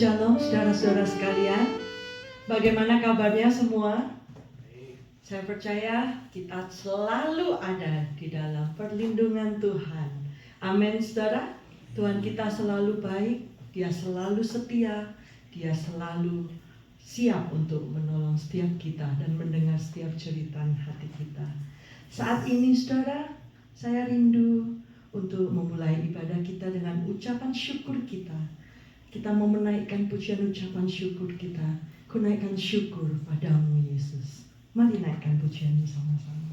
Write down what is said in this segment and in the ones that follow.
Shalom saudara-saudara sekalian. Bagaimana kabarnya semua? Saya percaya kita selalu ada di dalam perlindungan Tuhan. Amin saudara. Tuhan kita selalu baik, Dia selalu setia, Dia selalu siap untuk menolong setiap kita dan mendengar setiap cerita hati kita. Saat ini saudara, saya rindu untuk memulai ibadah kita dengan ucapan syukur kita. Kita mau menaikkan pujian ucapan syukur kita. Ku naikkan syukur padamu Yesus. Mari naikkan pujian ini sama-sama.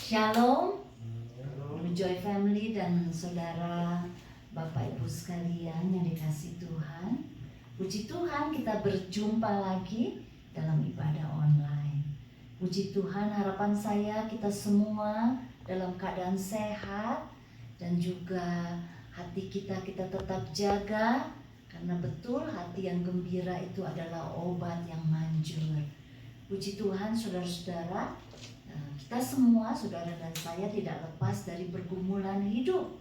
Shalom, Joy Family dan saudara Bapak Ibu sekalian yang dikasihi Tuhan. Puji Tuhan kita berjumpa lagi dalam ibadah online. Puji Tuhan, harapan saya kita semua dalam keadaan sehat dan juga hati kita tetap jaga, karena betul hati yang gembira itu adalah obat yang manjur. Puji Tuhan saudara-saudara, kita semua, saudara dan saya, tidak lepas dari pergumulan hidup.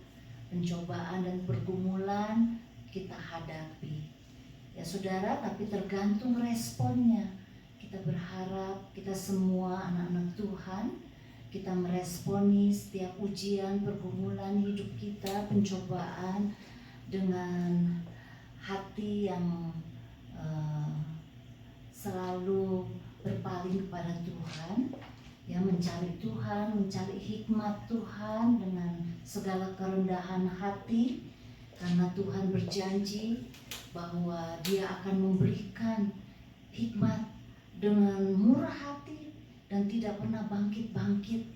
Pencobaan dan pergumulan kita hadapi, ya saudara, tapi tergantung responnya. Kita berharap kita semua anak-anak Tuhan, kita meresponi setiap ujian, pergumulan hidup kita, pencobaan dengan hati yang selalu berpaling kepada Tuhan, ya, mencari Tuhan, mencari hikmat Tuhan dengan segala kerendahan hati, karena Tuhan berjanji bahwa Dia akan memberikan hikmat dengan murah hati dan tidak pernah bangkit-bangkit,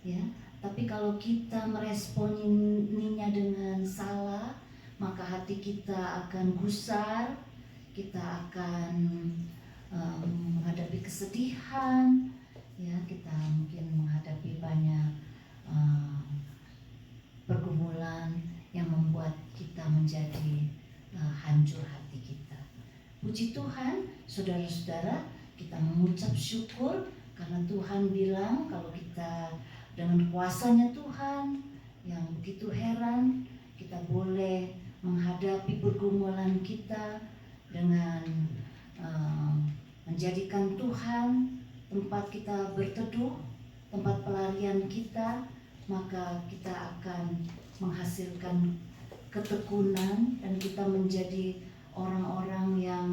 ya. Tapi kalau kita meresponinya dengan salah, maka hati kita akan gusar, kita akan menghadapi kesedihan, ya, kita mungkin menghadapi banyak pergumulan yang membuat kita menjadi hancur hati kita. Puji Tuhan, saudara-saudara, kita mengucap syukur karena Tuhan bilang kalau kita dengan kuasanya Tuhan yang begitu heran, kita boleh menghadapi pergumulan kita dengan menjadikan Tuhan tempat kita berteduh, tempat pelarian kita, maka kita akan menghasilkan ketekunan dan kita menjadi orang-orang yang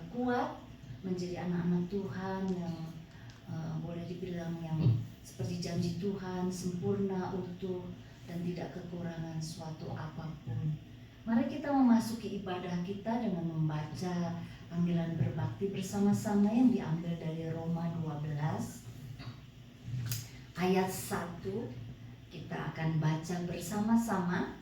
kuat, menjadi anak-anak Tuhan yang boleh dibilang yang seperti janji Tuhan, sempurna, utuh, dan tidak kekurangan suatu apapun. Mari kita memasuki ibadah kita dengan membaca panggilan berbakti bersama-sama yang diambil dari Roma 12 ayat 1. Kita akan baca bersama-sama.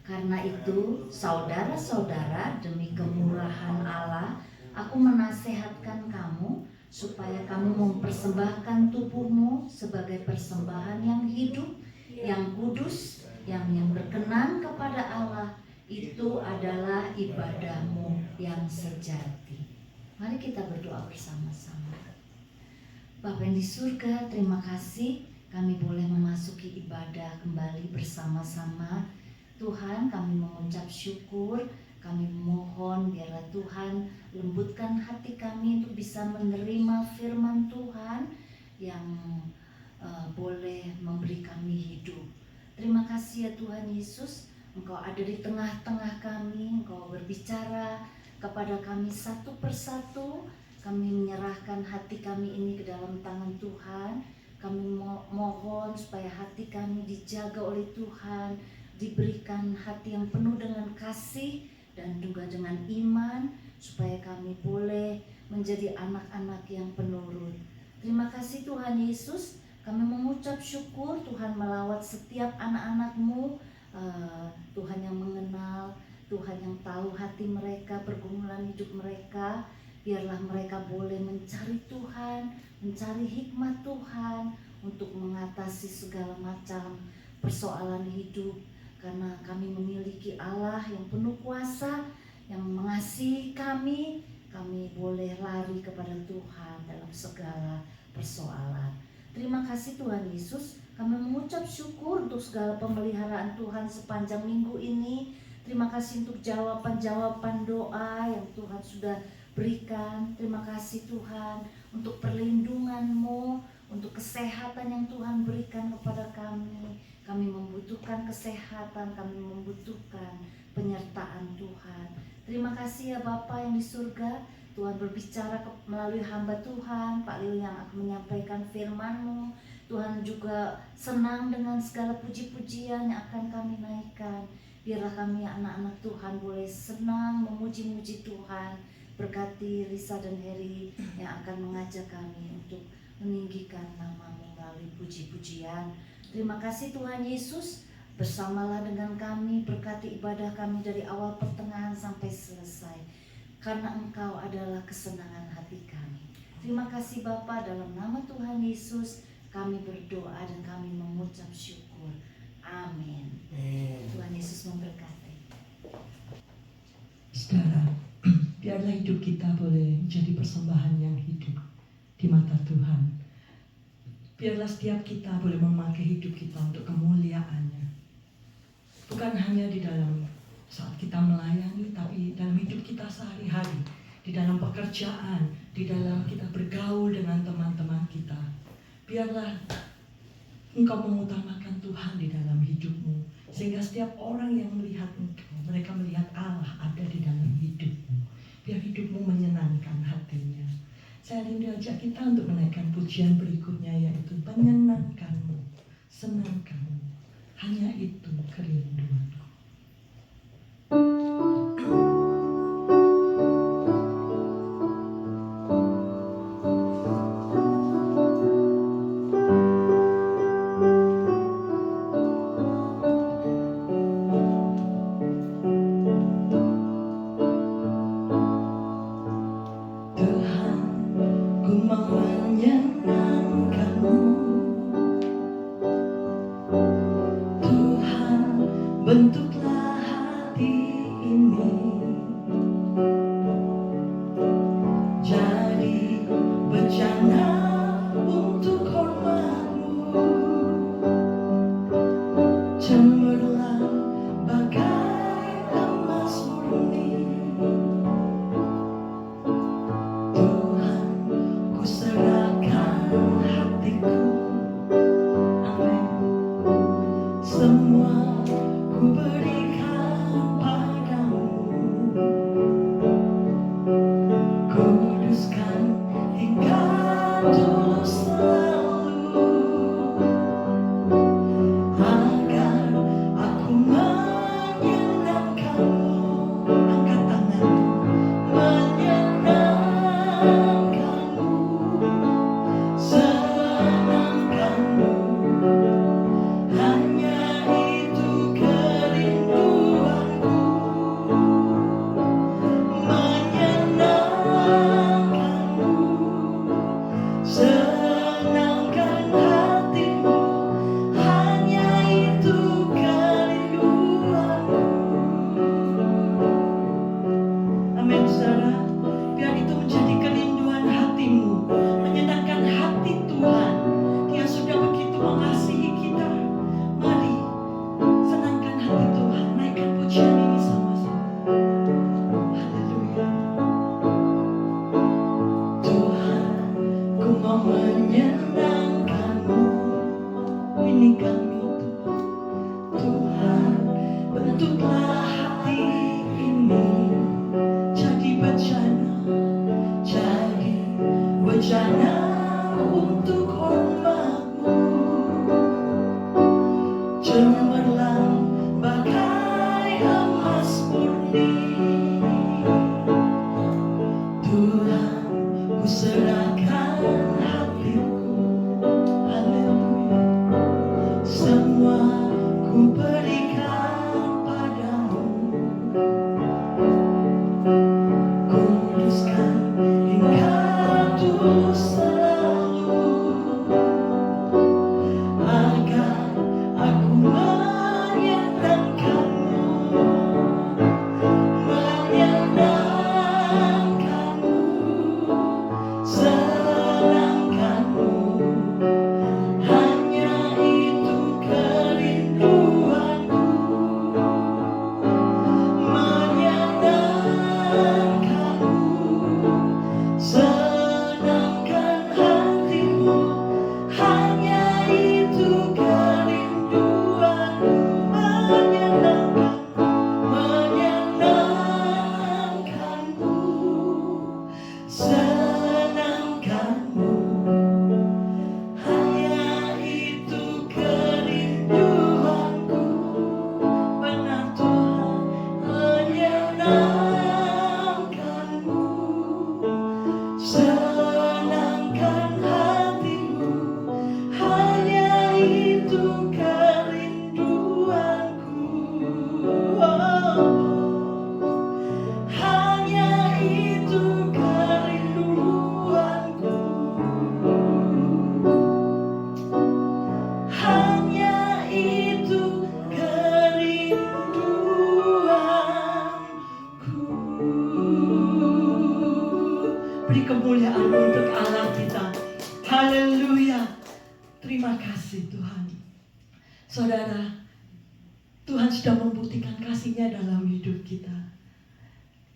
Karena itu, saudara-saudara, demi kemurahan Allah, aku menasehatkan kamu supaya kamu mempersembahkan tubuhmu sebagai persembahan yang hidup, yang kudus, yang berkenan kepada Allah. Itu adalah ibadahmu yang sejati. Mari kita berdoa bersama-sama. Bapa yang di surga, terima kasih kami boleh memasuki ibadah kembali bersama-sama. Tuhan, kami mengucap syukur, kami mohon biarlah Tuhan lembutkan hati kami untuk bisa menerima firman Tuhan yang boleh memberi kami hidup. Terima kasih ya Tuhan Yesus, Engkau ada di tengah-tengah kami, Engkau berbicara kepada kami satu persatu. Kami menyerahkan hati kami ini ke dalam tangan Tuhan. Kami mohon supaya hati kami dijaga oleh Tuhan, diberikan hati yang penuh dengan kasih dan juga dengan iman, supaya kami boleh menjadi anak-anak yang penurut. Terima kasih Tuhan Yesus, kami mengucap syukur Tuhan melawat setiap anak-anak-Mu, Tuhan yang mengenal, Tuhan yang tahu hati mereka, pergumulan hidup mereka. Biarlah mereka boleh mencari Tuhan, mencari hikmat Tuhan untuk mengatasi segala macam persoalan hidup. Karena kami memiliki Allah yang penuh kuasa, yang mengasihi kami boleh lari kepada Tuhan dalam segala persoalan. Terima kasih Tuhan Yesus, kami mengucap syukur untuk segala pemeliharaan Tuhan sepanjang minggu ini. Terima kasih untuk jawaban-jawaban doa yang Tuhan sudah berikan. Terima kasih Tuhan untuk perlindungan-Mu, untuk kesehatan yang Tuhan berikan kepada kami. Kami membutuhkan kesehatan, kami membutuhkan penyertaan Tuhan. Terima kasih ya Bapa yang di surga, Tuhan berbicara melalui hamba Tuhan, Pak Leo yang akan menyampaikan firman-Mu. Tuhan juga senang dengan segala puji-pujian yang akan kami naikkan. Biarlah kami anak-anak Tuhan boleh senang memuji-muji Tuhan. Berkati Risa dan Heri yang akan mengajak kami untuk meninggikan nama-Mu melalui melalui puji-pujian. Terima kasih Tuhan Yesus, bersamalah dengan kami, berkati ibadah kami dari awal pertengahan sampai selesai. Karena Engkau adalah kesenangan hati kami. Terima kasih Bapa, dalam nama Tuhan Yesus kami berdoa dan kami mengucap syukur. Amin. Tuhan Yesus memberkati. Saudara, biarlah hidup kita boleh menjadi persembahan yang hidup di mata Tuhan. Biarlah setiap kita boleh memakai hidup kita untuk kemuliaan-Nya. Bukan hanya di dalam saat kita melayani, tapi dalam hidup kita sehari-hari, di dalam pekerjaan, di dalam kita bergaul dengan teman-teman kita. Biarlah Engkau mengutamakan Tuhan di dalam hidupmu, sehingga setiap orang yang melihat Engkau, mereka melihat Allah ada di dalam hidupmu. Biar hidupmu menyenangkan hatinya. Saya rindu ajak kita untuk menaikkan pujian berikutnya, yaitu menyenangkanmu, senangkanmu. Hanya itu kerinduanku. Tuhan, ku mau menyenangkanmu. Tuhan, bentuklah hati ini jadi bejana untuk hormat-Mu. Cemerlang bagai emas murni. Tuhan, ku serahkan hatiku. Amin. Semua ku beri Terima kasih Tuhan. Saudara, Tuhan sudah membuktikan kasih-Nya dalam hidup kita.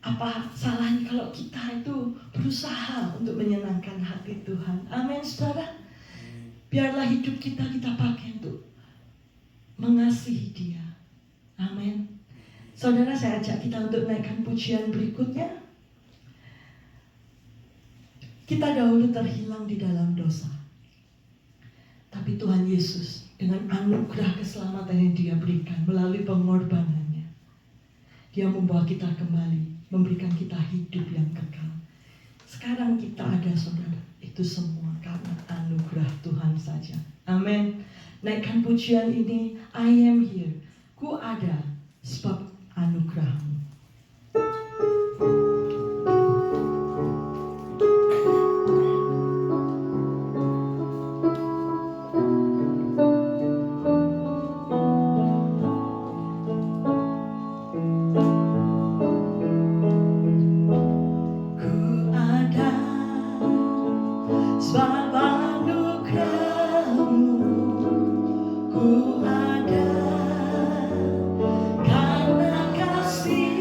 Apa salahnya kalau kita itu berusaha untuk menyenangkan hati Tuhan? Amin, saudara. Biarlah hidup kita pakai untuk mengasihi Dia. Amin. Saudara, saya ajak kita untuk naikkan pujian berikutnya. Kita dahulu terhilang di dalam dosa. Tapi Tuhan Yesus dengan anugerah keselamatan yang Dia berikan melalui pengorbanannya, Dia membawa kita kembali, memberikan kita hidup yang kekal. Sekarang kita ada, saudara, itu semua karena anugerah Tuhan saja. Amin. Naikkan pujian ini, I am here. Ku ada sebab anugerah-Mu. Ku ada karena kasih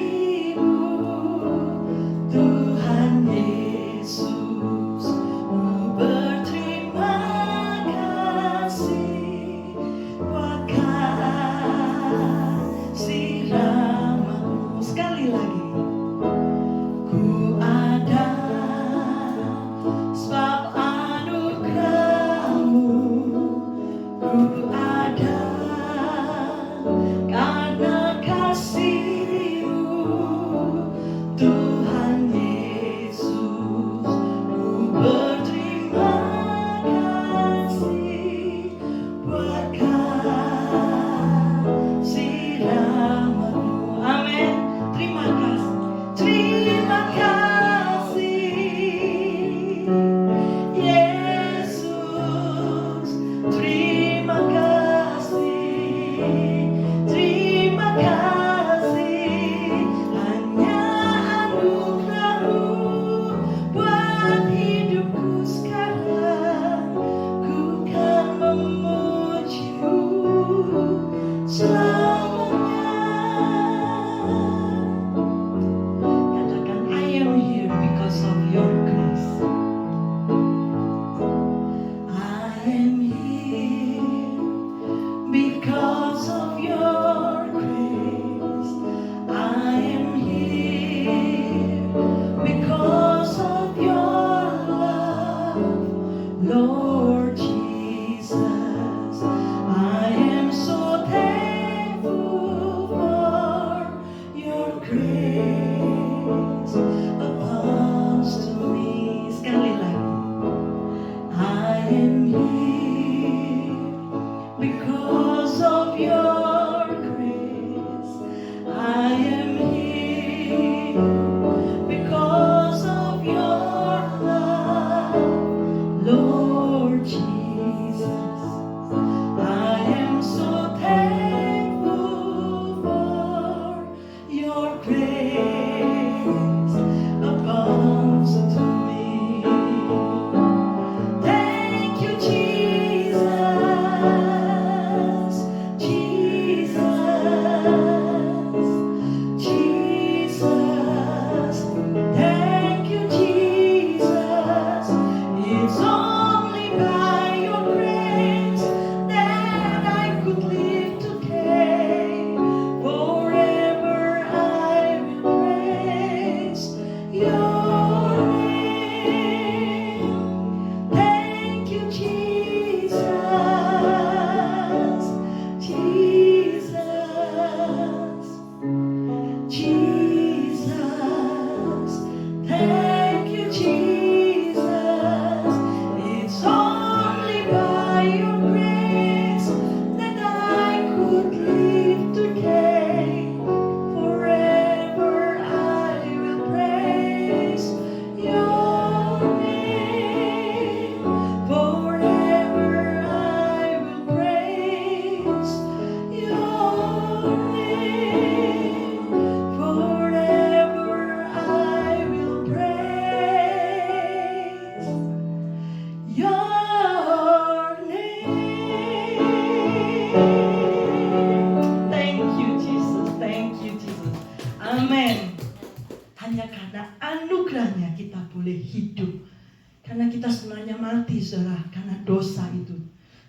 mati saudara karena dosa itu.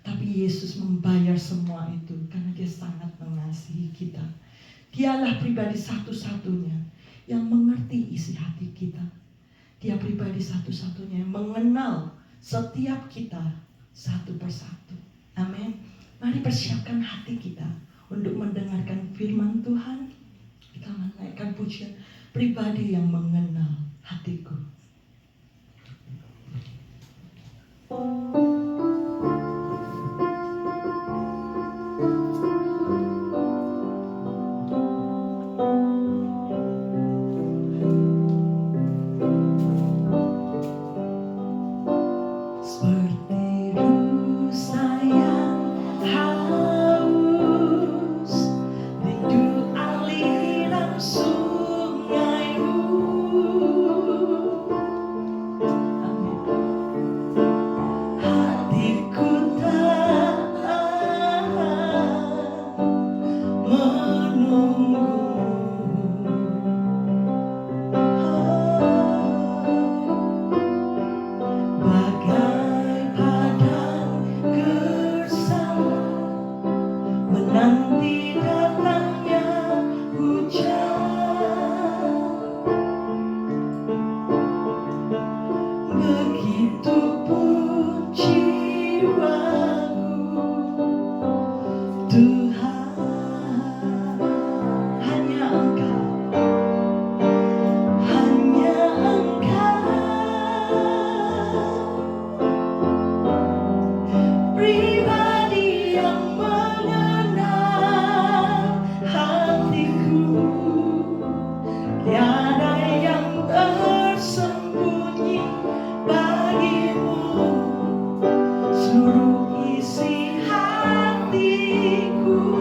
Tapi Yesus membayar semua itu karena Dia sangat mengasihi kita. Dialah pribadi satu-satunya yang mengerti isi hati kita. Dia pribadi satu-satunya yang mengenal setiap kita satu persatu. Amin. Mari persiapkan hati kita untuk mendengarkan firman Tuhan. Kita menaikkan pujian pribadi yang mengenal hatiku. Seperti rusa yang haus, rindu aliran sungaimu. Amin. Hatiku tak menunggu. Bagai padang gersang menanti datangnya hujan, begitupun jiwaku, Tuhan, hanya Engkau. Hanya Engkau, pribadi yang mengenal hatiku. Tiada yang tersembunyi bagimu, seluruh isi hatiku.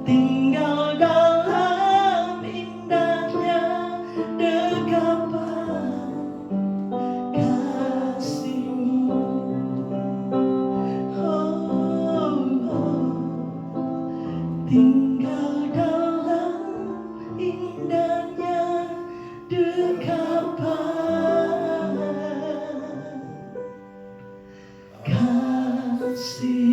tinggal dalam indahnya dekapan kasih-Mu. Oh, tinggal dalam indahnya dekapan kasih-Mu.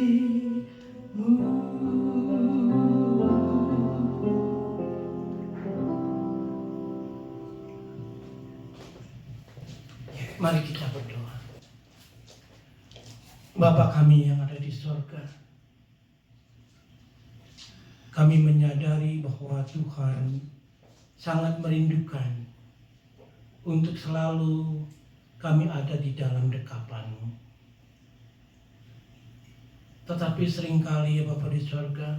Mari kita berdoa. Bapa kami yang ada di sorga, kami menyadari bahwa Tuhan sangat merindukan untuk selalu kami ada di dalam dekapan-Mu. Tetapi seringkali ya Bapa di sorga,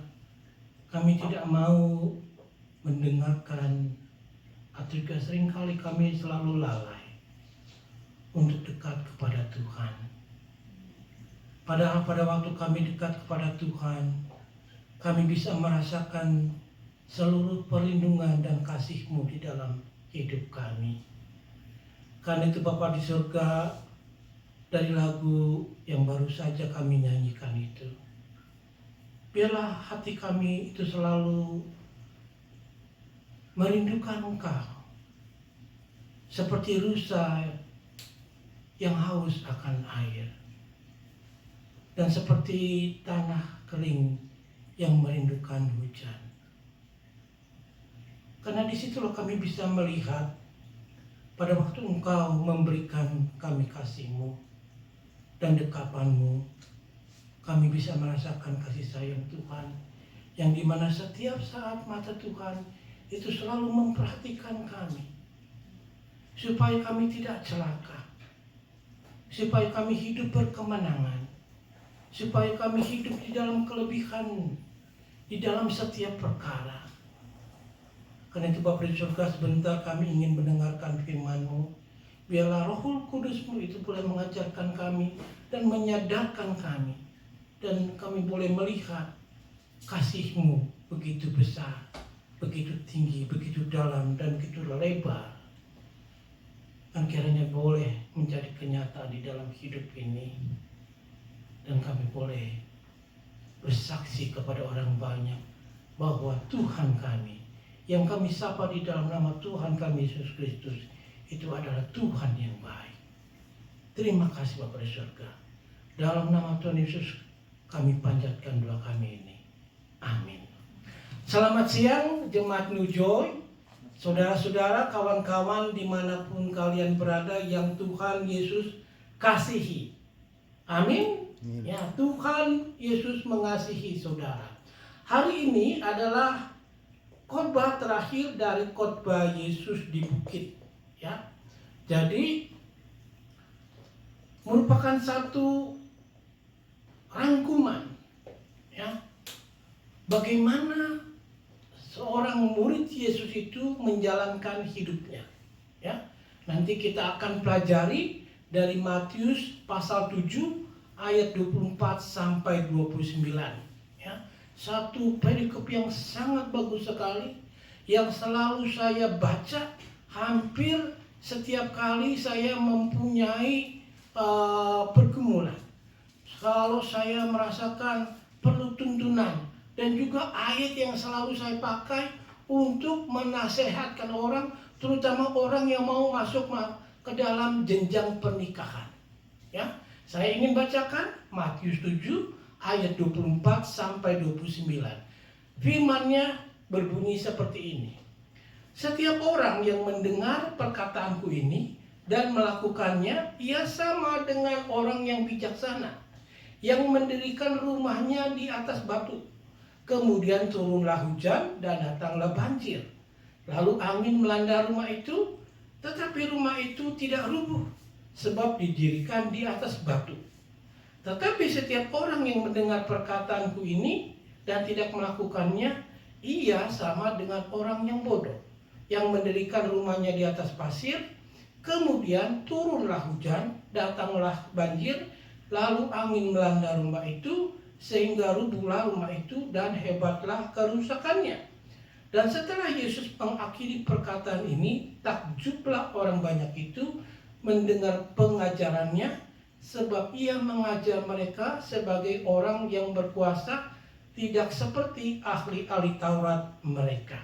kami tidak mau mendengarkan, atau juga seringkali kami selalu lalai untuk dekat kepada Tuhan. Padahal pada waktu kami dekat kepada Tuhan, kami bisa merasakan seluruh perlindungan dan kasih-Mu di dalam hidup kami. Karena itu Bapa di surga, dari lagu yang baru saja kami nyanyikan itu, biarlah hati kami itu selalu merindukan Engkau, seperti rusa yang haus akan air, dan seperti tanah kering yang merindukan hujan. Karena disitulah kami bisa melihat pada waktu Engkau memberikan kami kasih-Mu dan dekapan-Mu, kami bisa merasakan kasih sayang Tuhan, yang dimana setiap saat mata Tuhan itu selalu memperhatikan kami, supaya kami tidak celaka, supaya kami hidup berkemenangan, supaya kami hidup di dalam kelebihan, di dalam setiap perkara. Karena itu Bapa di surga, sebentar kami ingin mendengarkan firman-Mu. Biarlah Roh Kudus-Mu itu boleh mengajarkan kami dan menyadarkan kami, dan kami boleh melihat kasih-Mu begitu besar, begitu tinggi, begitu dalam, dan begitu lebar. Dan kiranya boleh menjadi kenyataan di dalam hidup ini, dan kami boleh bersaksi kepada orang banyak bahwa Tuhan kami, yang kami sapa di dalam nama Tuhan kami Yesus Kristus, itu adalah Tuhan yang baik. Terima kasih Bapa di surga. Dalam nama Tuhan Yesus kami panjatkan doa kami ini. Amin. Selamat siang Jemaat New Joy, saudara-saudara, kawan-kawan dimanapun kalian berada yang Tuhan Yesus kasihi. Amin. Ya, Tuhan Yesus mengasihi saudara. Hari ini adalah khotbah terakhir dari khotbah Yesus di bukit. Ya, jadi merupakan satu rangkuman. Ya, bagaimana seorang murid Yesus itu menjalankan hidupnya. Ya, nanti kita akan pelajari dari Matius pasal 7 ayat 24 sampai 29. Ya, satu perikop yang sangat bagus sekali, yang selalu saya baca hampir setiap kali saya mempunyai pergumulan. Kalau saya merasakan perlu tuntunan, dan juga ayat yang selalu saya pakai untuk menasehatkan orang, terutama orang yang mau masuk ke dalam jenjang pernikahan. Ya, saya ingin bacakan Matius 7 ayat 24 sampai 29. Firman-Nya berbunyi seperti ini. Setiap orang yang mendengar perkataanku ini dan melakukannya, ia sama dengan orang yang bijaksana, yang mendirikan rumahnya di atas batu. Kemudian turunlah hujan dan datanglah banjir. Lalu angin melanda rumah itu, tetapi rumah itu tidak rubuh, sebab didirikan di atas batu. Tetapi setiap orang yang mendengar perkataanku ini dan tidak melakukannya, ia sama dengan orang yang bodoh, yang mendirikan rumahnya di atas pasir. Kemudian turunlah hujan, datanglah banjir, lalu angin melanda rumah itu, sehingga rubuhlah rumah itu dan hebatlah kerusakannya. Dan setelah Yesus mengakhiri perkataan ini, takjublah orang banyak itu mendengar pengajarannya, sebab ia mengajar mereka sebagai orang yang berkuasa, tidak seperti ahli-ahli Taurat mereka.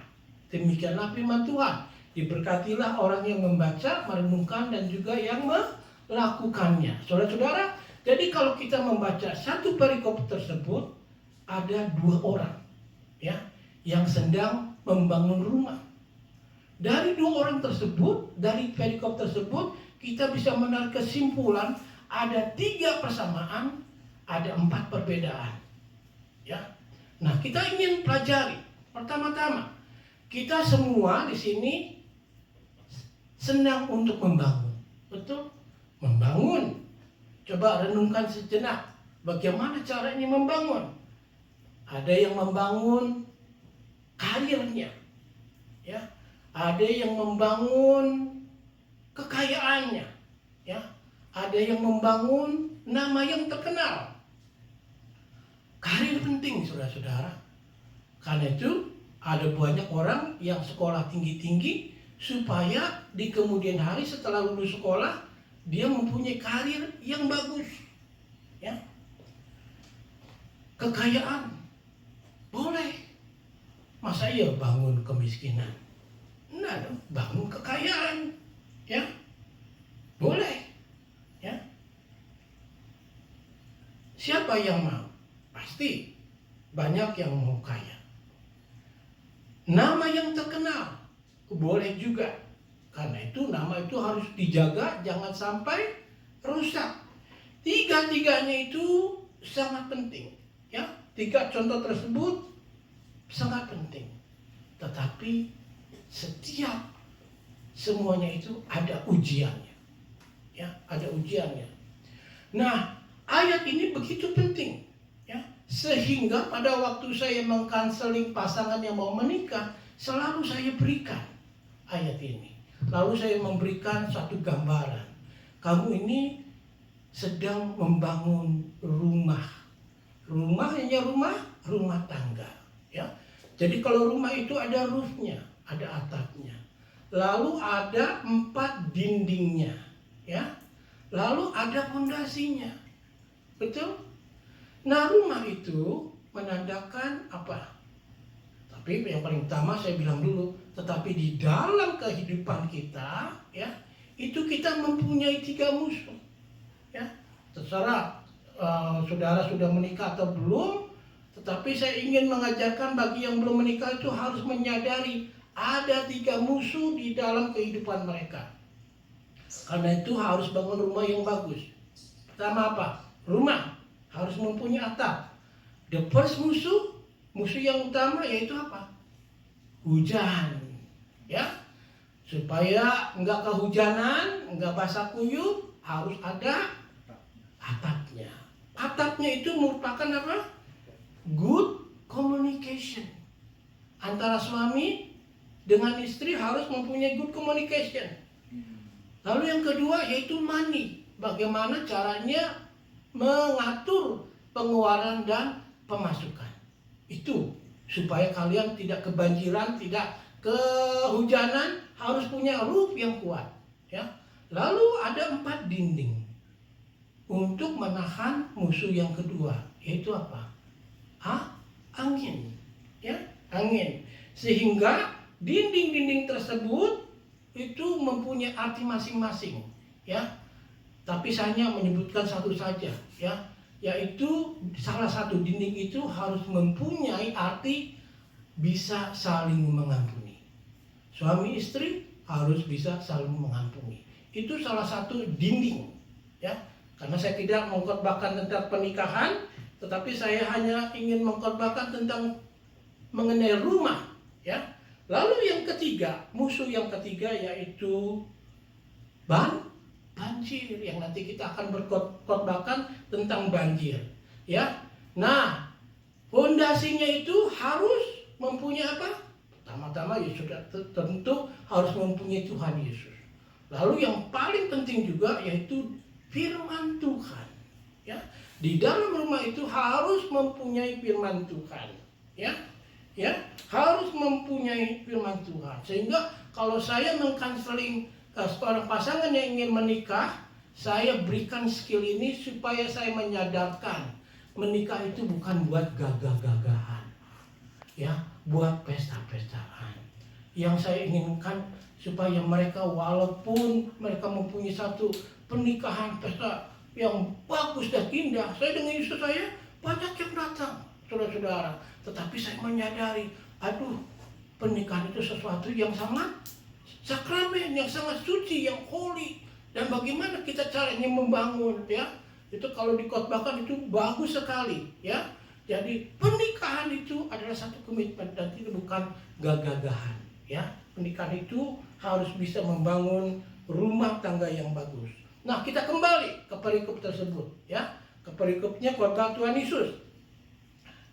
Demikianlah firman Tuhan. Diberkatilah orang yang membaca, merenungkan, dan juga yang melakukannya. Saudara-saudara, jadi kalau kita membaca satu perikop tersebut, ada dua orang ya yang sedang membangun rumah. Dari dua orang tersebut, dari perikop tersebut, kita bisa menarik kesimpulan ada 3 persamaan, ada 4 perbedaan. Ya. Nah, kita ingin pelajari. Pertama-tama, kita semua di sini senang untuk membangun. Betul? Membangun. Coba renungkan sejenak, bagaimana caranya membangun? Ada yang membangun karirnya, ya. Ada yang membangun kekayaannya, ya. Ada yang membangun nama yang terkenal. Karir penting, saudara-saudara. Karena itu ada banyak orang yang sekolah tinggi-tinggi supaya di kemudian hari setelah lulus sekolah dia mempunyai karir yang bagus, ya. Kekayaan boleh. Masa iya bangun kemiskinan? Nah, bangun kekayaan, ya. Boleh, ya. Siapa yang mau? Pasti banyak yang mau kaya. Nama yang terkenal boleh juga. Karena itu nama itu harus dijaga, jangan sampai rusak. Tiga-tiganya itu sangat penting, ya. 3 contoh tersebut sangat penting. Tetapi setiap semuanya itu ada ujiannya, ya, ada ujiannya. Nah, ayat ini begitu penting, ya, sehingga pada waktu saya mengkanseling pasangan yang mau menikah, selalu saya berikan ayat ini. Lalu saya memberikan satu gambaran. Kamu ini sedang membangun rumah. Rumahnya rumah tangga, ya. Jadi kalau rumah itu ada roofnya, ada atapnya. Lalu ada 4 dindingnya, ya. Lalu ada fondasinya. Betul? Nah, rumah itu menandakan apa? Tapi yang paling utama saya bilang dulu, tetapi di dalam kehidupan kita, ya, itu kita mempunyai 3 musuh, ya. Terserah saudara sudah menikah atau belum, tetapi saya ingin mengajarkan bagi yang belum menikah itu harus menyadari ada 3 musuh di dalam kehidupan mereka. Karena itu harus bangun rumah yang bagus. Pertama apa? Rumah harus mempunyai atap. The first musuh yang utama yaitu apa? Hujan, ya. Supaya enggak kehujanan, enggak basah kuyup, harus ada atapnya. Atapnya itu merupakan apa? Good communication. Antara suami dengan istri harus mempunyai good communication. Lalu yang kedua yaitu money. Bagaimana caranya mengatur pengeluaran dan pemasukan. Itu supaya kalian tidak kebanjiran, tidak kehujanan, harus punya roof yang kuat, ya. Lalu ada 4 dinding untuk menahan musuh yang kedua, yaitu apa? Angin, ya, angin. Sehingga dinding-dinding tersebut itu mempunyai arti masing-masing, ya. Tapi saya hanya menyebutkan satu saja, ya, yaitu salah satu dinding itu harus mempunyai arti bisa saling mengampuni. Suami istri harus bisa saling mengampuni. Itu salah satu dinding, ya. Karena saya tidak mengkhotbahkan tentang pernikahan, tetapi saya hanya ingin mengkhotbahkan tentang mengenai rumah, ya. Lalu yang ketiga, musuh yang ketiga yaitu banjir, yang nanti kita akan berkhotbahkan tentang banjir, ya. Nah, fondasinya itu harus mempunyai apa? Pertama-tama ya sudah tentu harus mempunyai Tuhan Yesus. Lalu yang paling penting juga yaitu firman Tuhan, ya. Di dalam rumah itu harus mempunyai firman Tuhan, ya, ya, harus mempunyai firman Tuhan. Sehingga kalau saya mengkanseling seorang pasangan yang ingin menikah, saya berikan skill ini supaya saya menyadarkan menikah itu bukan buat gagah-gagahan, ya, buat pesta-pestaan. Yang saya inginkan supaya mereka walaupun mereka mempunyai satu pernikahan pesta yang bagus dan indah, saya dengan istri saya banyak yang datang, saudara-saudara. Tetapi saya menyadari, aduh, pernikahan itu sesuatu yang sangat sakramen, yang sangat suci, yang holy. Dan bagaimana kita caranya membangun, ya? Itu kalau dikotbahkan itu bagus sekali, ya. Jadi pernikahan itu adalah satu komitmen dan itu bukan gagah-gagahan, ya. Pernikahan itu harus bisa membangun rumah tangga yang bagus. Nah, kita kembali ke perikop tersebut, ya. Ke perikopnya khotbah Tuhan Yesus.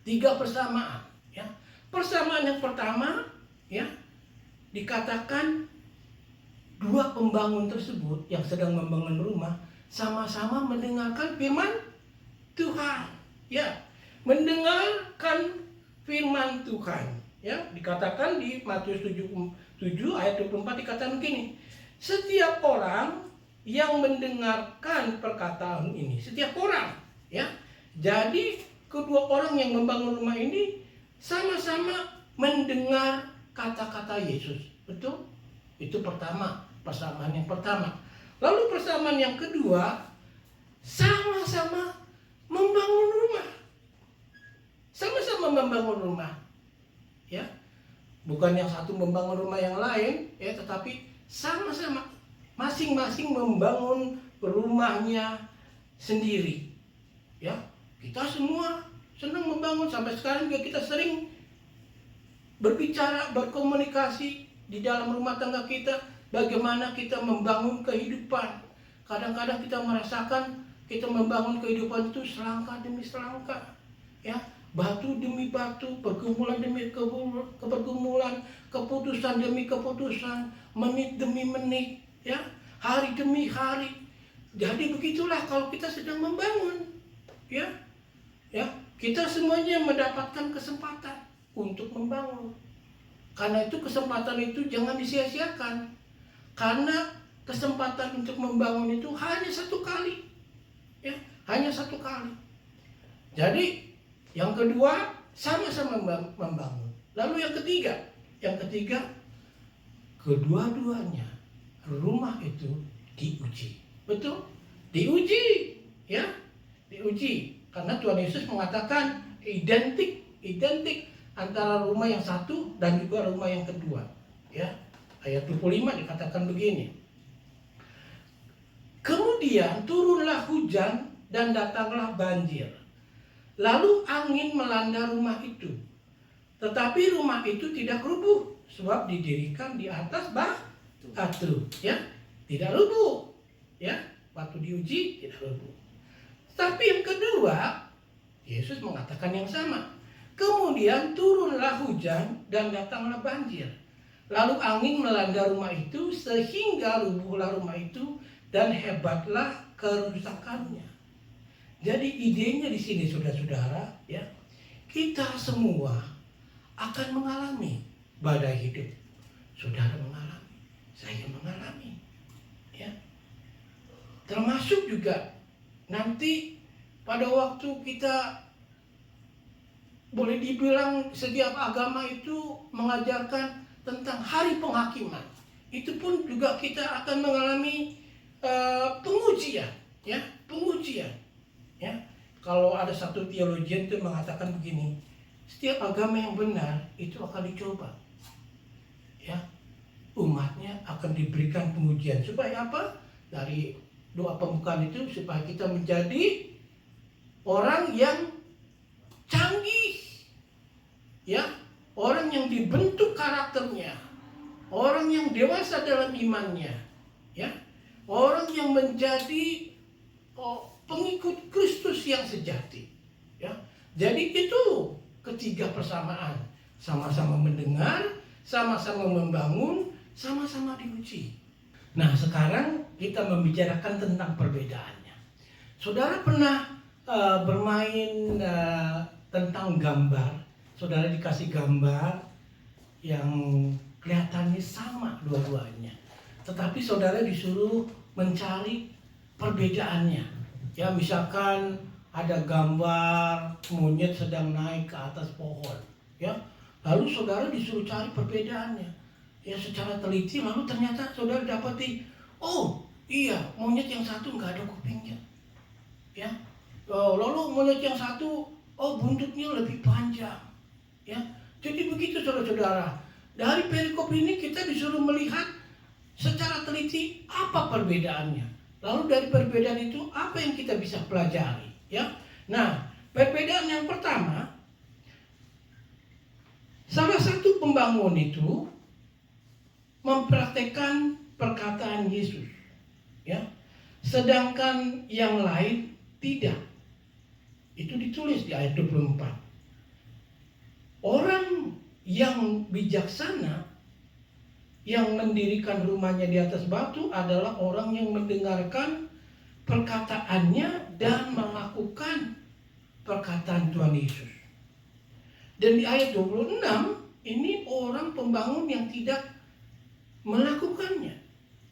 3 persamaan, ya. Persamaan yang pertama, ya, dikatakan 2 pembangun tersebut yang sedang membangun rumah sama-sama mendengarkan firman Tuhan, ya, mendengarkan firman Tuhan, ya. Dikatakan di Matius 7 ayat 24 dikatakan begini, setiap orang yang mendengarkan perkataan ini, setiap orang, ya. Jadi kedua orang yang membangun rumah ini sama-sama mendengar kata-kata Yesus, betul? Itu pertama, persamaan yang pertama. Lalu persamaan yang kedua, sama-sama membangun rumah. Sama-sama membangun rumah. Ya. Bukan yang satu membangun rumah yang lain, ya, tetapi sama-sama masing-masing membangun rumahnya sendiri. Ya. Kita semua senang membangun, sampai sekarang juga kita sering berbicara, berkomunikasi di dalam rumah tangga kita, bagaimana kita membangun kehidupan. Kadang-kadang kita merasakan kita membangun kehidupan itu selangkah demi selangkah, ya, batu demi batu, pergumulan demi pergumulan, keputusan demi keputusan, menit demi menit, ya, hari demi hari. Jadi begitulah kalau kita sedang membangun, ya, ya, kita semuanya mendapatkan kesempatan untuk membangun. Karena itu kesempatan itu jangan disia-siakan. Karena kesempatan untuk membangun itu hanya satu kali. Ya, hanya satu kali. Jadi yang kedua sama-sama membangun. Lalu yang ketiga kedua-duanya rumah itu diuji. Betul? Diuji, ya. Diuji. Karena Tuhan Yesus mengatakan identik antara rumah yang satu dan juga rumah yang kedua, ya. Ayat 25 dikatakan begini. Kemudian turunlah hujan dan datanglah banjir. Lalu angin melanda rumah itu. Tetapi rumah itu tidak rubuh sebab didirikan di atas batu, ya. Tidak rubuh, ya. Waktu diuji tidak rubuh. Tapi yang kedua, Yesus mengatakan yang sama. Kemudian turunlah hujan dan datanglah banjir. Lalu angin melanda rumah itu sehingga rubuhlah rumah itu dan hebatlah kerusakannya. Jadi idenya di sini saudara-saudara, ya, kita semua akan mengalami badai hidup. Saudara mengalami, saya mengalami, ya. Termasuk juga nanti pada waktu kita, boleh dibilang setiap agama itu mengajarkan tentang hari penghakiman. Itu pun juga kita akan mengalami pengujian, ya, pengujian, ya. Kalau ada satu teologian itu mengatakan begini, setiap agama yang benar itu akan dicoba, ya. Umatnya akan diberikan pengujian supaya apa? Dari doa pembukaan itu supaya kita menjadi orang yang canggih, ya, orang yang dibentuk karakternya, orang yang dewasa dalam imannya, ya, orang yang menjadi pengikut Kristus yang sejati, ya. Jadi itu ketiga persamaan, sama-sama mendengar, sama-sama membangun, sama-sama diuji. Nah, sekarang kita membicarakan tentang perbedaannya. Saudara pernah bermain tentang gambar. Saudara dikasih gambar yang kelihatannya sama dua-duanya, tetapi saudara disuruh mencari perbedaannya. Ya, misalkan ada gambar monyet sedang naik ke atas pohon, ya, lalu saudara disuruh cari perbedaannya. Ya, secara teliti, lalu ternyata saudara dapati, oh iya, monyet yang satu nggak ada kupingnya, ya. Lalu monyet yang satu, oh buntutnya lebih panjang, ya. Jadi begitu saudara-saudara. Dari perikop ini kita disuruh melihat secara teliti apa perbedaannya. Lalu dari perbedaan itu apa yang kita bisa pelajari, ya. Nah, perbedaan yang pertama, salah satu pembangun itu mempraktekkan perkataan Yesus, ya. Sedangkan yang lain tidak. Itu ditulis di ayat 24. Orang yang bijaksana yang mendirikan rumahnya di atas batu adalah orang yang mendengarkan perkataannya dan melakukan perkataan Tuhan Yesus. Dan di ayat 26 ini orang pembangun yang tidak melakukannya.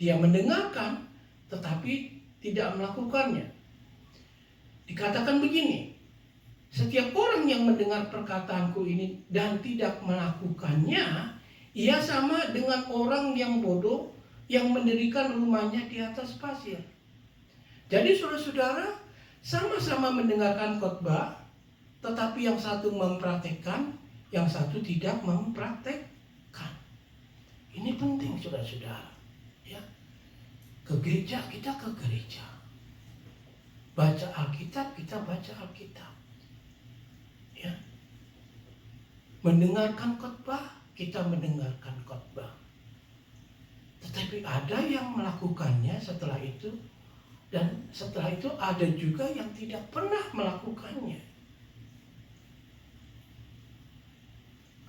Dia mendengarkan tetapi tidak melakukannya. Dikatakan begini, setiap orang yang mendengar perkataanku ini dan tidak melakukannya, ia sama dengan orang yang bodoh yang mendirikan rumahnya di atas pasir. Jadi saudara-saudara, sama-sama mendengarkan khotbah, tetapi yang satu mempraktekkan, yang satu tidak mempraktekkan. Ini penting saudara-saudara, ya. Ke gereja, kita ke gereja. Baca Alkitab, kita baca Alkitab. Ya. Mendengarkan khotbah, kita mendengarkan khotbah. Tetapi ada yang melakukannya setelah itu, dan setelah itu ada juga yang tidak pernah melakukannya.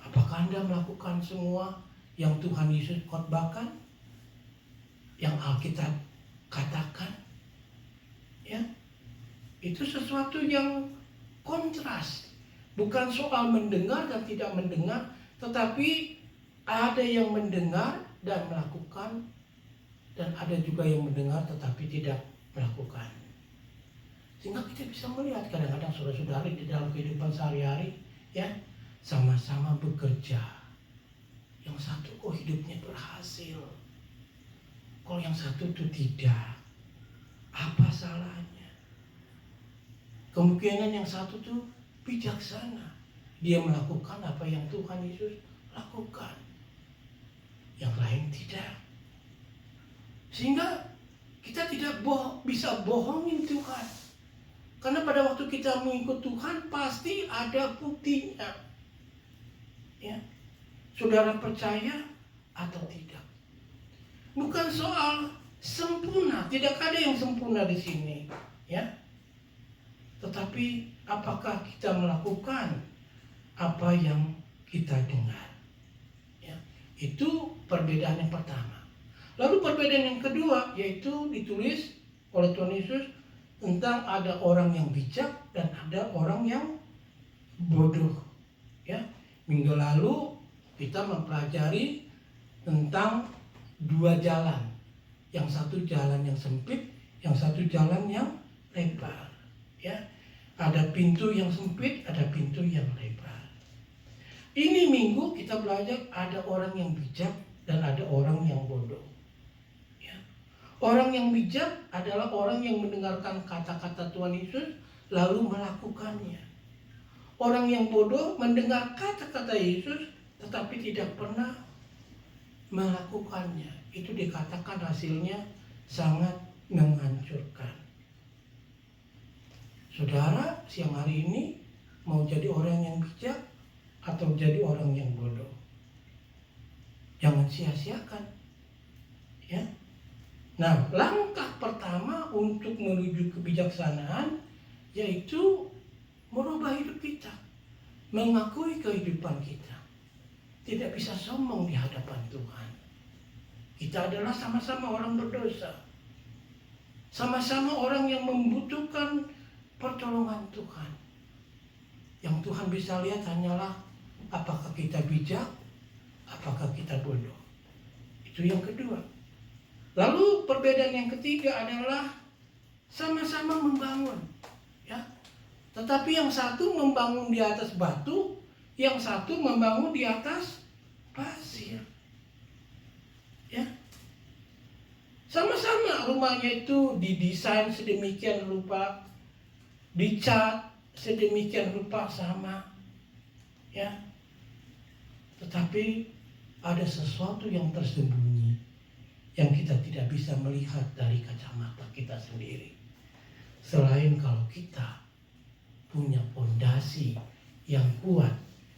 Apakah Anda melakukan semua yang Tuhan Yesus khotbahkan? Yang Alkitab katakan? Ya. Itu sesuatu yang kontras. Bukan soal mendengar dan tidak mendengar, tetapi ada yang mendengar dan melakukan, dan ada juga yang mendengar tetapi tidak melakukan. Sehingga kita bisa melihat kadang-kadang saudara-saudari di dalam kehidupan sehari-hari, ya, sama-sama bekerja. Yang satu kok hidupnya berhasil, kalau yang satu itu tidak. Apa salahnya? Kemungkinan yang satu tuh bijaksana. Dia melakukan apa yang Tuhan Yesus lakukan. Yang lain tidak. Sehingga kita tidak bisa bohongin Tuhan. Karena pada waktu kita mengikut Tuhan pasti ada buktinya. Ya. Saudara percaya atau tidak? Bukan soal sempurna, tidak ada yang sempurna di sini, ya. Tetapi apakah kita melakukan apa yang kita dengar? Ya. Itu perbedaan yang pertama. Lalu perbedaan yang kedua yaitu ditulis oleh Tuhan Yesus tentang ada orang yang bijak dan ada orang yang bodoh. Ya. Minggu lalu kita mempelajari tentang dua jalan. Yang satu jalan yang sempit, yang satu jalan yang lebar. Ya. Ada pintu yang sempit, ada pintu yang lebar. Ini minggu kita belajar ada orang yang bijak dan ada orang yang bodoh. Ya. Orang yang bijak adalah orang yang mendengarkan kata-kata Tuhan Yesus lalu melakukannya. Orang yang bodoh mendengar kata-kata Yesus tetapi tidak pernah melakukannya. Itu dikatakan hasilnya sangat menghancurkan. Saudara, siang hari ini mau jadi orang yang bijak atau jadi orang yang bodoh? Jangan sia-siakan. Ya. Nah, langkah pertama untuk menuju kebijaksanaan yaitu merubah hidup kita, mengakui kehidupan kita. Tidak bisa sombong di hadapan Tuhan. Kita adalah sama-sama orang berdosa. Sama-sama orang yang membutuhkan pertolongan Tuhan. Yang Tuhan bisa lihat hanyalah apakah kita bijak, apakah kita bodoh. Itu yang kedua. Lalu perbedaan yang ketiga adalah sama-sama membangun, ya. Tetapi yang satu membangun di atas batu, yang satu membangun di atas pasir. Ya. Sama-sama rumahnya itu didesain sedemikian rupa, dicat sedemikian rupa sama. Ya. Tetapi ada sesuatu yang tersembunyi yang kita tidak bisa melihat dari kacamata kita sendiri. Selain kalau kita punya fondasi yang kuat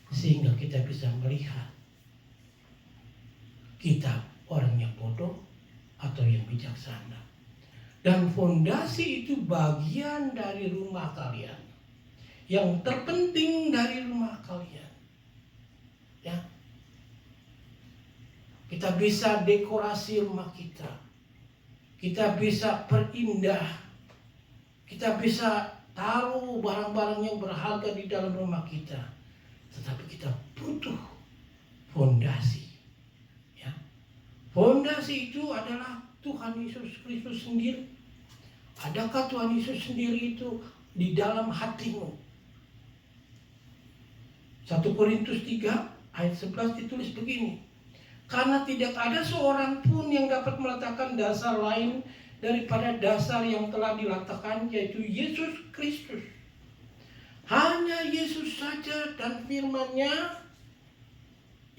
sehingga kita bisa melihat kita orang yang bodoh atau yang bijaksana. Dan fondasi itu bagian dari rumah kalian. Yang terpenting dari rumah kalian. Ya. Kita bisa dekorasi rumah kita. Kita bisa perindah. Kita bisa taruh barang-barang yang berharga di dalam rumah kita. Tetapi kita butuh fondasi. Ya. Fondasi itu adalah Tuhan Yesus Kristus sendiri. Adakah Tuhan Yesus sendiri itu di dalam hatimu? 1 Korintus 3 ayat 11 ditulis begini. Karena tidak ada seorang pun yang dapat meletakkan dasar lain daripada dasar yang telah diletakkan, yaitu Yesus Kristus. Hanya Yesus saja dan firman-Nya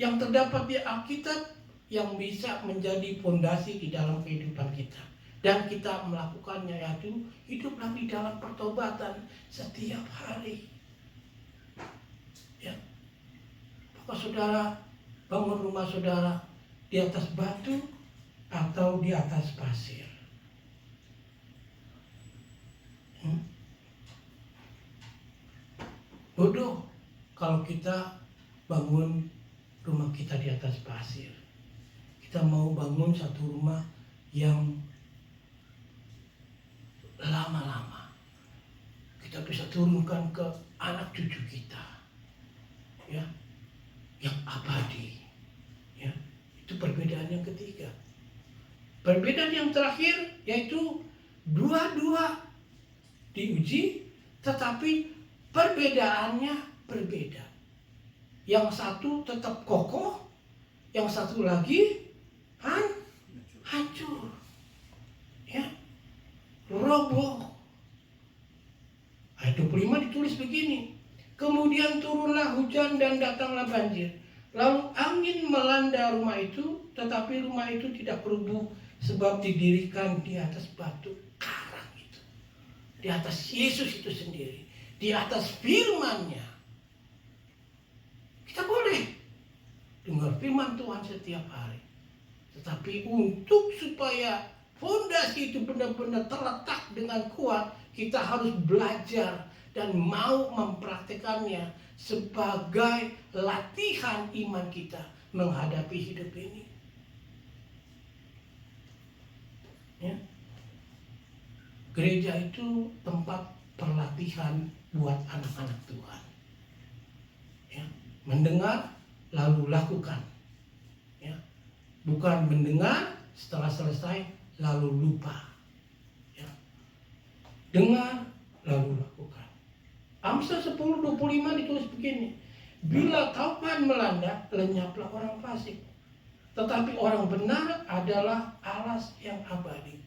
yang terdapat di Alkitab yang bisa menjadi fondasi di dalam kehidupan kita. Dan kita melakukannya, yaitu hiduplah di dalam pertobatan setiap hari. Ya. Apakah saudara bangun rumah saudara di atas batu atau di atas pasir? Bodoh kalau kita bangun rumah kita di atas pasir. Kita mau bangun satu rumah yang lama-lama. Kita bisa turunkan ke anak cucu kita. Ya. Yang abadi. Ya, itu perbedaan yang ketiga. Perbedaan yang terakhir yaitu dua-dua diuji, tetapi perbedaannya berbeda. Yang satu tetap kokoh, yang satu lagi hancur, ya, roboh. Ayat 25 ditulis begini. Kemudian turunlah hujan dan datanglah banjir. Lalu angin melanda rumah itu, tetapi rumah itu tidak rubuh sebab didirikan di atas batu karang itu. Di atas Yesus itu sendiri. Di atas firman-Nya. Kita boleh dengar firman Tuhan setiap hari. Tetapi untuk supaya fondasi itu benar-benar terletak dengan kuat, kita harus belajar dan mau mempraktekannya sebagai latihan iman kita menghadapi hidup ini. Ya. Gereja itu tempat perlatihan buat anak-anak Tuhan. Ya. Mendengar lalu lakukan. Ya. Bukan mendengar setelah selesai lalu lupa. Ya. Dengar lalu lakukan. Amsal 10:25 ditulis begini. Bila taubat melanda, lenyaplah orang fasik. Tetapi orang benar adalah alas yang abadi.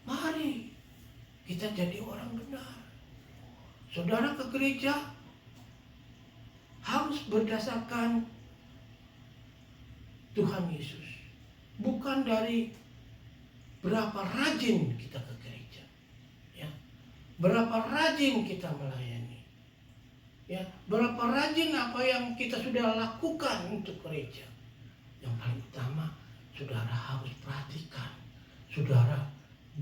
Mari kita jadi orang benar. Saudara ke gereja harus berdasarkan Tuhan Yesus. Bukan dari berapa rajin kita ke gereja. Ya. Berapa rajin kita melayani. Ya, berapa rajin apa yang kita sudah lakukan untuk gereja. Yang paling utama, saudara harus perhatikan. Saudara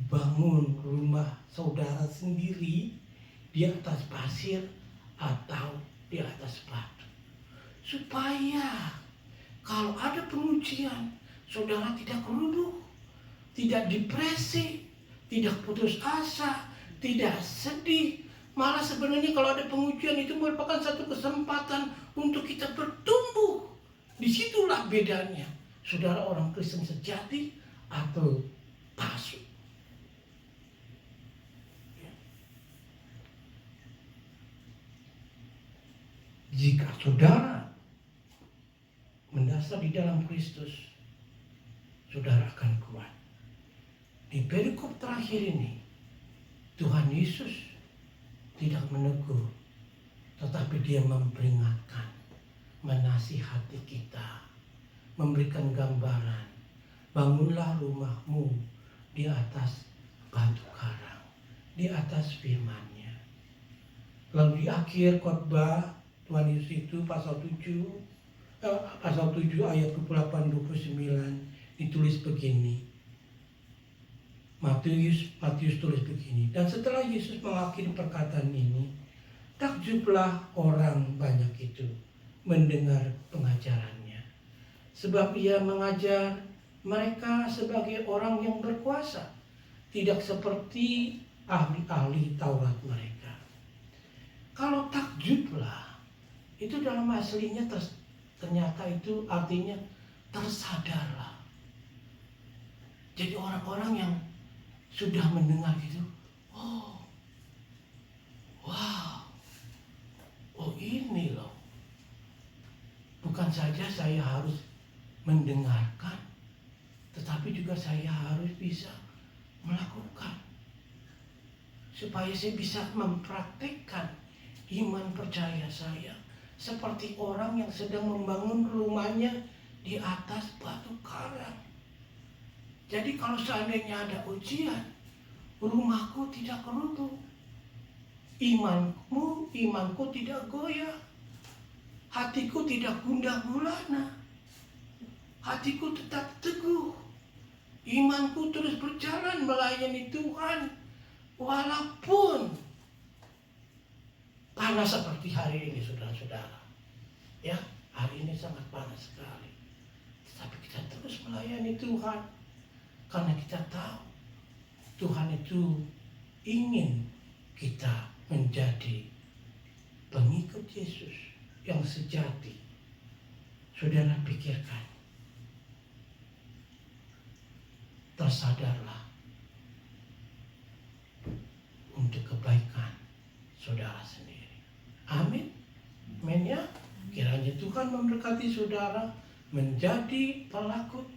bangun rumah saudara sendiri di atas pasir atau di atas batu. Supaya kalau ada pengujian, saudara tidak rubuh, tidak depresi, tidak putus asa, tidak sedih. Malah sebenarnya kalau ada pengujian itu merupakan satu kesempatan untuk kita bertumbuh. Disitulah bedanya, saudara, orang Kristen sejati atau palsu. Jika saudara mendasar di dalam Kristus, saudara akan kuat. Di perikop terakhir ini, Tuhan Yesus tidak menegur, tetapi dia memperingatkan, menasihati kita, memberikan gambaran. Bangunlah rumahmu di atas batu karang, di atas firman-Nya. Lalu di akhir khotbah Tuhan Yesus itu pasal 7 ayat 28-29 ditulis begini. Matius tulis begini. Dan setelah Yesus mengakhiri perkataan ini, takjublah orang banyak itu mendengar pengajarannya. Sebab ia mengajar mereka sebagai orang yang berkuasa, tidak seperti ahli-ahli Taurat mereka. Kalau takjublah, itu dalam aslinya ternyata itu artinya tersadarlah. Jadi orang-orang yang sudah mendengar gitu, oh, wow, oh ini loh. Bukan saja saya harus mendengarkan, tetapi juga saya harus bisa melakukan. Supaya saya bisa mempraktikkan iman percaya saya. Seperti orang yang sedang membangun rumahnya di atas batu karang. Jadi kalau seandainya ada ujian, rumahku tidak runtuh. Imanku tidak goyah. Hatiku tidak gundah gulana. Hatiku tetap teguh. Imanku terus berjalan melayani Tuhan. Walaupun panas seperti hari ini, saudara-saudara. Ya, hari ini sangat panas sekali. Tetapi kita terus melayani Tuhan. Karena kita tahu Tuhan itu ingin kita menjadi pengikut Yesus yang sejati. Saudara pikirkan, tersadarlah untuk kebaikan saudara sendiri. Amin. Amin ya. Kiranya Tuhan memberkati saudara menjadi pelaku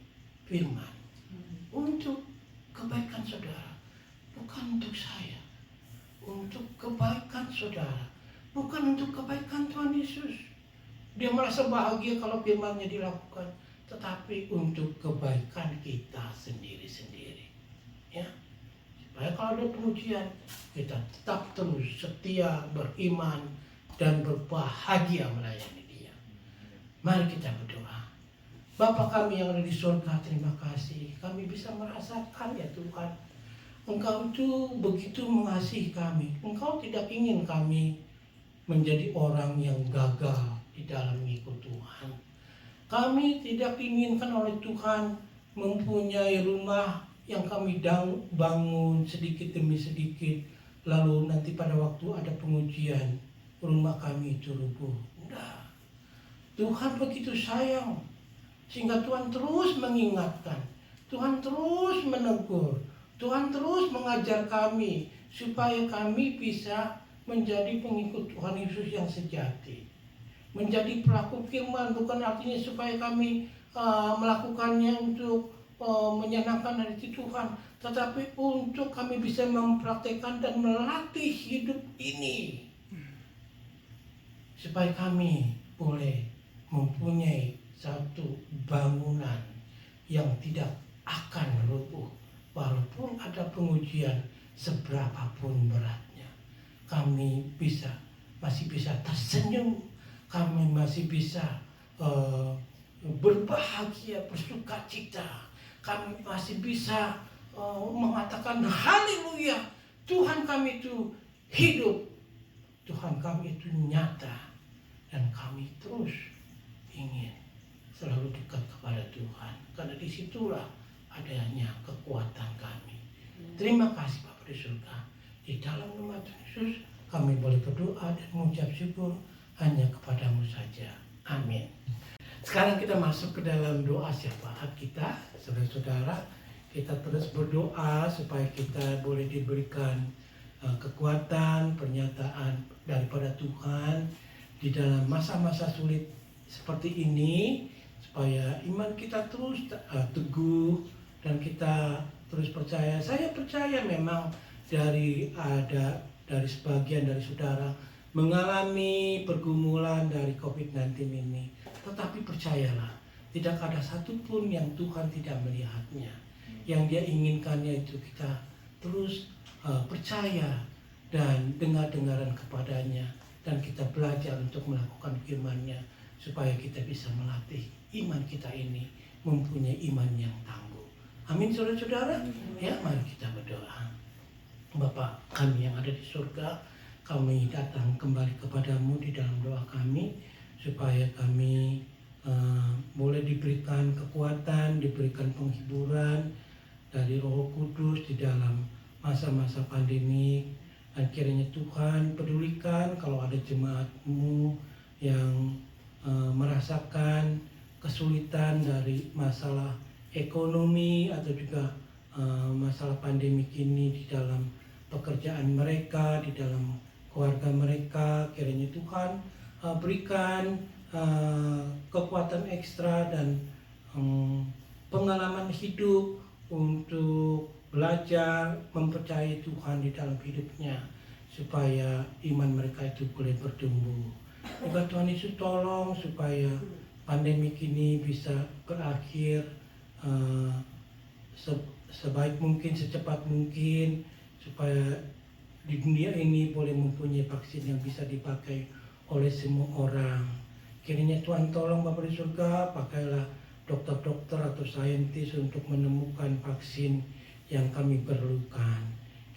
firman untuk kebaikan saudara, bukan untuk saya, untuk kebaikan saudara, bukan untuk kebaikan Tuhan Yesus. Dia merasa bahagia kalau firman-Nya dilakukan, tetapi untuk kebaikan kita sendiri-sendiri. Ya, supaya kalau ada pengujian, kita tetap terus setia, beriman, dan berbahagia melayani Dia. Mari kita berdoa. Bapa kami yang ada di surga, terima kasih. Kami bisa merasakan ya Tuhan, Engkau itu begitu mengasihi kami. Engkau tidak ingin kami menjadi orang yang gagal di dalam mengikut Tuhan. Kami tidak diinginkan oleh Tuhan mempunyai rumah yang kami bangun sedikit demi sedikit, lalu nanti pada waktu ada pengujian, rumah kami itu rubuh. Enggak. Tuhan begitu sayang, sehingga Tuhan terus mengingatkan, Tuhan terus menegur, Tuhan terus mengajar kami supaya kami bisa menjadi pengikut Tuhan Yesus yang sejati. Menjadi pelaku firman bukan artinya supaya kami melakukannya untuk menyenangkan hati Tuhan, tetapi untuk kami bisa mempraktekkan dan melatih hidup ini. Supaya kami boleh mempunyai satu bangunan yang tidak akan rubuh walaupun ada pengujian seberapapun beratnya. Kami masih bisa tersenyum, kami masih bisa berbahagia, bersukacita, kami masih bisa mengatakan haleluya, Tuhan kami itu hidup, Tuhan kami itu nyata, dan kami terus ingin selalu dekat kepada Tuhan, karena disitulah adanya kekuatan kami. Terima kasih Bapak di surga. Di dalam nama Tuhan Yesus kami boleh berdoa dan mengucap syukur hanya kepadamu saja. Amin. Sekarang kita masuk ke dalam doa syafaat kita, saudara-saudara. Kita terus berdoa supaya kita boleh diberikan kekuatan, pernyataan daripada Tuhan di dalam masa-masa sulit seperti ini, supaya iman kita terus teguh dan kita terus percaya. Saya percaya memang dari sebagian dari saudara mengalami pergumulan dari COVID-19 ini, tetapi percayalah, tidak ada satupun yang Tuhan tidak melihatnya. Yang Dia inginkannya itu kita terus percaya dan dengar-dengaran kepadanya, dan kita belajar untuk melakukan firman-Nya supaya kita bisa melatih iman kita ini mempunyai iman yang tangguh. Amin, saudara-saudara. Ya, mari kita berdoa. Bapa kami yang ada di surga, kami datang kembali kepadamu di dalam doa kami, supaya kami boleh diberikan kekuatan, diberikan penghiburan dari Roh Kudus di dalam masa-masa pandemi. Dan kiranya Tuhan pedulikan kalau ada jemaat-Mu yang merasakan kesulitan dari masalah ekonomi atau juga masalah pandemi ini di dalam pekerjaan mereka, di dalam keluarga mereka. Kiranya Tuhan berikan kekuatan ekstra dan pengalaman hidup untuk belajar mempercayai Tuhan di dalam hidupnya, supaya iman mereka itu boleh bertumbuh. Juga Tuhan Yesus tolong supaya pandemi ini bisa berakhir sebaik mungkin, secepat mungkin, supaya di dunia ini boleh mempunyai vaksin yang bisa dipakai oleh semua orang. Kiranya Tuhan tolong Bapa di surga, pakailah dokter-dokter atau saintis untuk menemukan vaksin yang kami perlukan.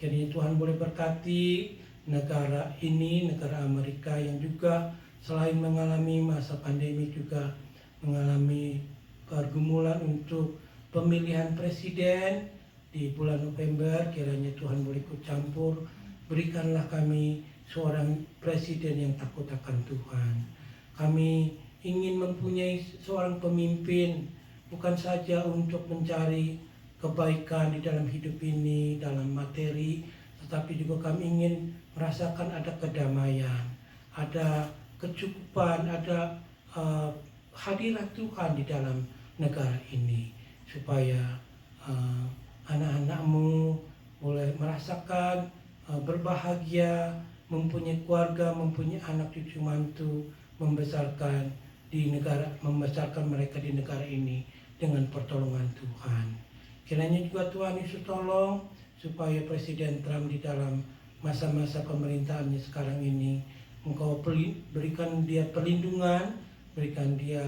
Kiranya Tuhan boleh berkati negara ini, negara Amerika yang juga selain mengalami masa pandemi juga mengalami pergumulan untuk pemilihan presiden di bulan November. Kiranya Tuhan boleh ikut campur, berikanlah kami seorang presiden yang takut akan Tuhan. Kami ingin mempunyai seorang pemimpin, bukan saja untuk mencari kebaikan di dalam hidup ini, dalam materi, tetapi juga kami ingin merasakan ada kedamaian, ada kecukupan, ada hadirat Tuhan di dalam negara ini, supaya anak-anak-Mu boleh merasakan berbahagia, mempunyai keluarga, mempunyai anak cucu mantu, membesarkan mereka di negara ini dengan pertolongan Tuhan. Kiranya juga Tuhan Yesus tolong supaya Presiden Trump di dalam masa-masa pemerintahannya sekarang ini, Engkau berikan dia perlindungan, berikan dia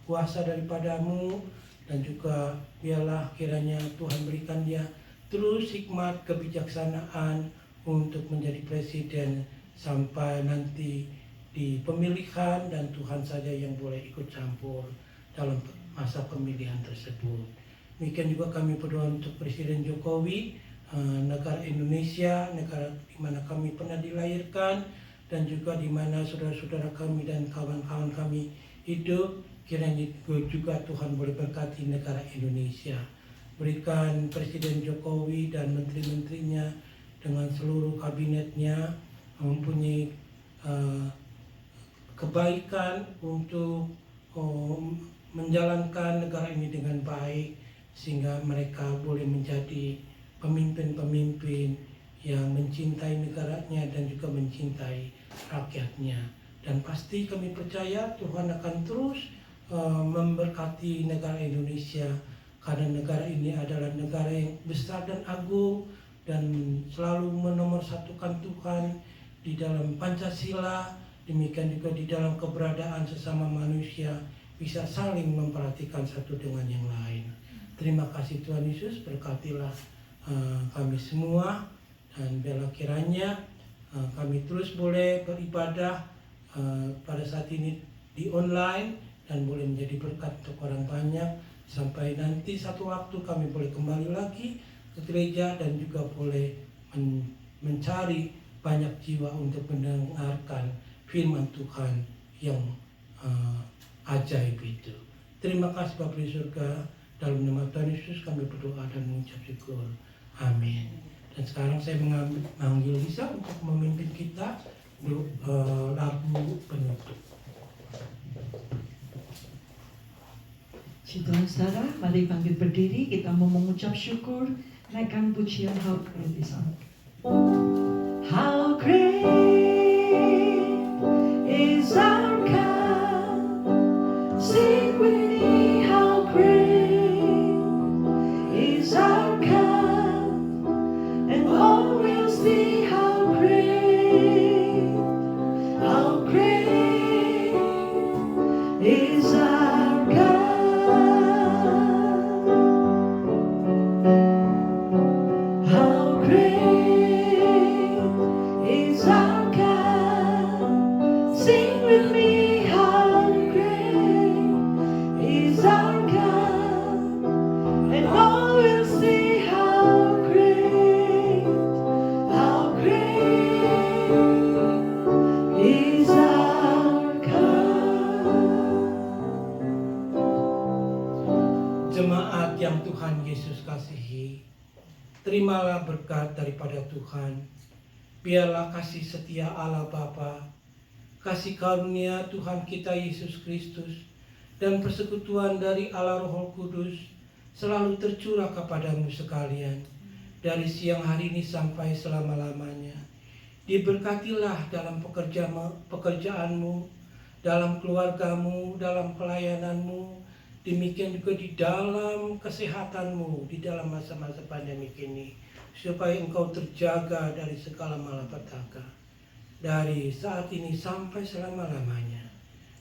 kuasa daripada-Mu, dan juga biarlah kiranya Tuhan berikan dia terus hikmat kebijaksanaan untuk menjadi presiden sampai nanti di pemilihan, dan Tuhan saja yang boleh ikut campur dalam masa pemilihan tersebut. Demikian juga kami berdoa untuk Presiden Jokowi, negara Indonesia, negara di mana kami pernah dilahirkan, dan juga di mana saudara-saudara kami dan kawan-kawan kami hidup. Kiranya juga Tuhan boleh berkati negara Indonesia. Berikan Presiden Jokowi dan menteri-menterinya dengan seluruh kabinetnya mempunyai kebaikan untuk menjalankan negara ini dengan baik, sehingga mereka boleh menjadi pemimpin-pemimpin yang mencintai negaranya dan juga mencintai rakyatnya. Dan pasti kami percaya Tuhan akan terus memberkati negara Indonesia, karena negara ini adalah negara yang besar dan agung dan selalu menomorsatukan Tuhan di dalam Pancasila. Demikian juga di dalam keberadaan sesama manusia bisa saling memperhatikan satu dengan yang lain. Terima kasih Tuhan Yesus, berkatilah kami semua, dan biarlah kiranya kami terus boleh beribadah pada saat ini di online, dan boleh menjadi berkat untuk orang banyak, sampai nanti satu waktu kami boleh kembali lagi ke gereja dan juga boleh mencari banyak jiwa untuk mendengarkan firman Tuhan yang ajaib itu. Terima kasih Bapa di surga, dalam nama Tuhan Yesus kami berdoa dan mengucap syukur. Amin. Dan sekarang saya mengambil Lisa untuk memimpin kita lagu penutup. Saudara-saudara, mari bangkit berdiri, kita mau mengucap syukur, naikkan pujian How Great is Our God. How great is our God. Sing with me, how great is our God. And all will see how great is our God. How great is our God. Sing with me, how great is our God. And all will see how great is our God. Jemaat yang Tuhan Yesus kasihi, terimalah berkat daripada Tuhan. Biarlah kasih setia Allah Bapa, kasih karunia Tuhan kita Yesus Kristus, dan persekutuan dari Allah Roh Kudus selalu tercurah kepadamu sekalian, dari siang hari ini sampai selama-lamanya. Diberkatilah dalam pekerjaanmu, dalam keluargamu, dalam pelayananmu, demikian juga di dalam kesehatanmu di dalam masa-masa pandemi ini, supaya engkau terjaga dari segala malapetaka dari saat ini sampai selama-lamanya.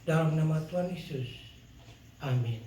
Dalam nama Tuhan Yesus, amin.